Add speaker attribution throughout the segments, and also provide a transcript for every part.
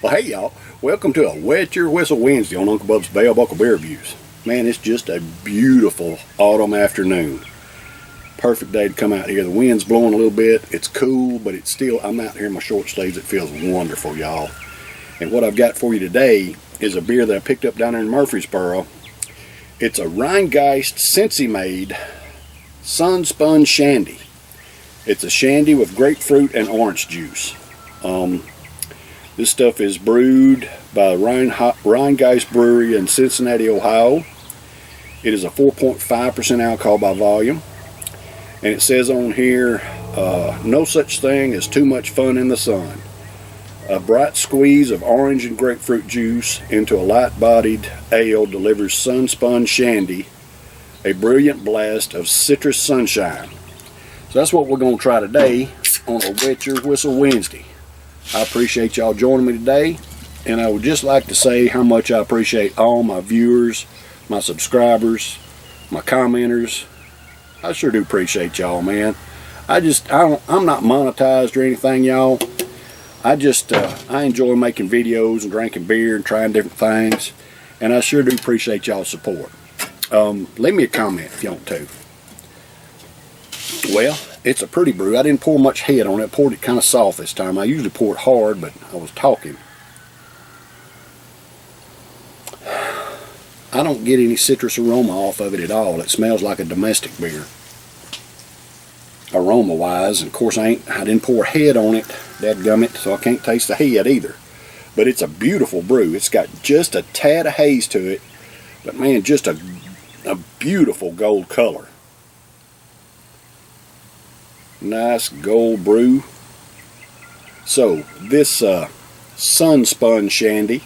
Speaker 1: Well, hey y'all, welcome to a Wet Your Whistle Wednesday on Uncle Bub's Bell Buckle Beer Reviews. Man, it's just a beautiful autumn afternoon. Perfect day to come out here. The wind's blowing a little bit. It's cool, but it's still, I'm out here in my short sleeves. It feels wonderful, y'all. And what I've got for you today is a beer that I picked up down there in Murfreesboro. It's a Rhinegeist Cincy-made Sunspun Shandy. It's a shandy with grapefruit and orange juice. This stuff is brewed by Rhinegeist Brewery in Cincinnati, Ohio. It is a 4.5% alcohol by volume. And it says on here, no such thing as too much fun in the sun. A bright squeeze of orange and grapefruit juice into a light-bodied ale delivers Sunspun Shandy, a brilliant blast of citrus sunshine. So that's what we're going to try today on a Wet Your Whistle Wednesday. I appreciate y'all joining me today, and I would just like to say how much I appreciate all my viewers, my subscribers, my commenters. I sure do appreciate y'all, man. I'm not monetized or anything, y'all. I enjoy making videos and drinking beer and trying different things, and I sure do appreciate y'all's support. Leave me a comment if you want to. Well, it's a pretty brew. I didn't pour much head on it. I poured it kind of soft this time. I usually pour it hard, but I was talking. I don't get any citrus aroma off of it at all. It smells like a domestic beer, aroma-wise. And of course, I didn't pour head on it, dadgummit, so I can't taste the head either. But it's a beautiful brew. It's got just a tad of haze to it, but man, just a beautiful gold color. Nice gold brew. So this Sunspun Shandy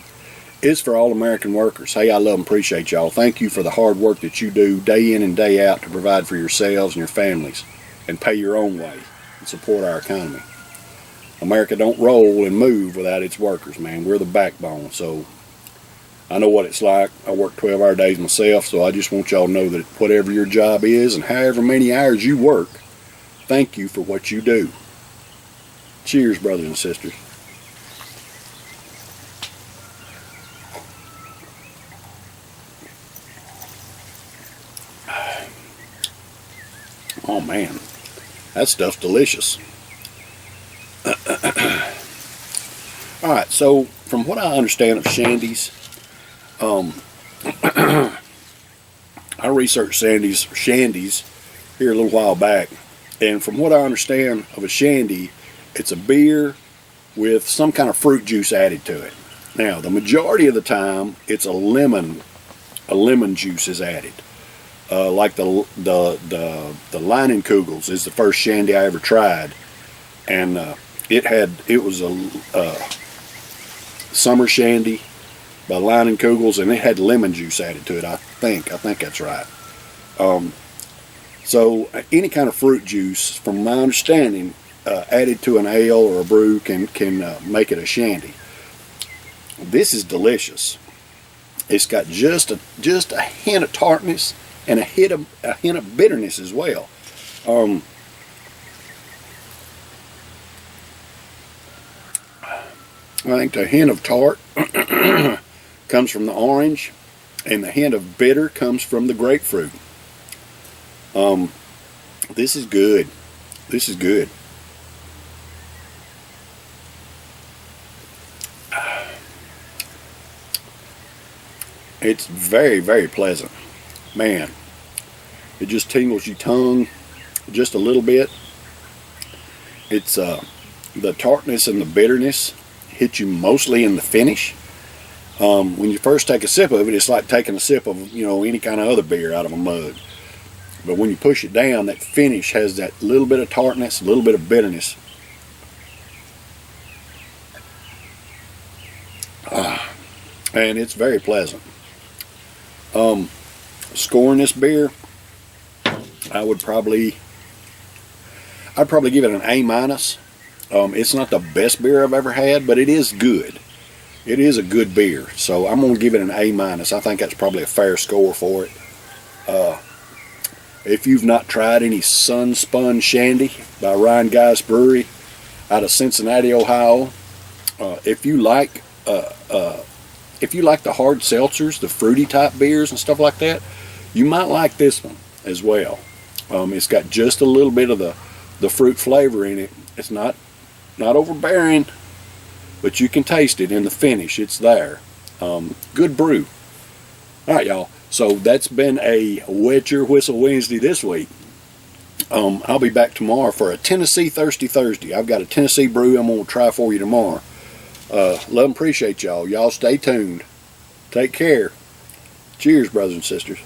Speaker 1: is for all American workers. Hey, I love and appreciate y'all. Thank you for the hard work that you do day in and day out to provide for yourselves and your families and pay your own way and support our economy. America don't roll and move without its workers, man. We're the backbone. So I know what it's like. I work 12-hour days myself, so I just want y'all to know that whatever your job is and however many hours you work, thank you for what you do. Cheers, brothers and sisters. Oh man, that stuff's delicious. Alright, so from what I understand of shandies, I researched shandies here a little while back. And from what I understand of a shandy, it's a beer with some kind of fruit juice added to it. Now, the majority of the time, it's a lemon juice is added. Like the Rhinegeist is the first shandy I ever tried, and it was a summer shandy by Rhinegeist, and it had lemon juice added to it. I think that's right. So any kind of fruit juice, from my understanding, added to an ale or a brew can make it a shandy. This is delicious. It's got just a hint of tartness and a hint of bitterness as well. I think the hint of tart comes from the orange, and the hint of bitter comes from the grapefruit. This is good. This is good. It's very, very pleasant. Man, it just tingles your tongue just a little bit. It's the tartness and the bitterness hit you mostly in the finish. When you first take a sip of it, it's like taking a sip of any kind of other beer out of a mug. But when you push it down, that finish has that little bit of tartness, a little bit of bitterness. And it's very pleasant. Scoring this beer, I'd probably give it an A-. It's not the best beer I've ever had, but it is good. It is a good beer, so I'm going to give it an A-. I think that's probably a fair score for it. If you've not tried any Sunspun Shandy by Rhinegeist Brewery out of Cincinnati, Ohio, if you like if you like the hard seltzers, the fruity type beers and stuff like that, you might like this one as well. It's got just a little bit of the fruit flavor in it. It's not overbearing, but you can taste it in the finish. It's there. Good brew. All right, y'all. So that's been a Wet Your Whistle Wednesday this week. I'll be back tomorrow for a Tennessee Thirsty Thursday. I've got a Tennessee brew I'm going to try for you tomorrow. Love and appreciate y'all. Y'all stay tuned. Take care. Cheers, brothers and sisters.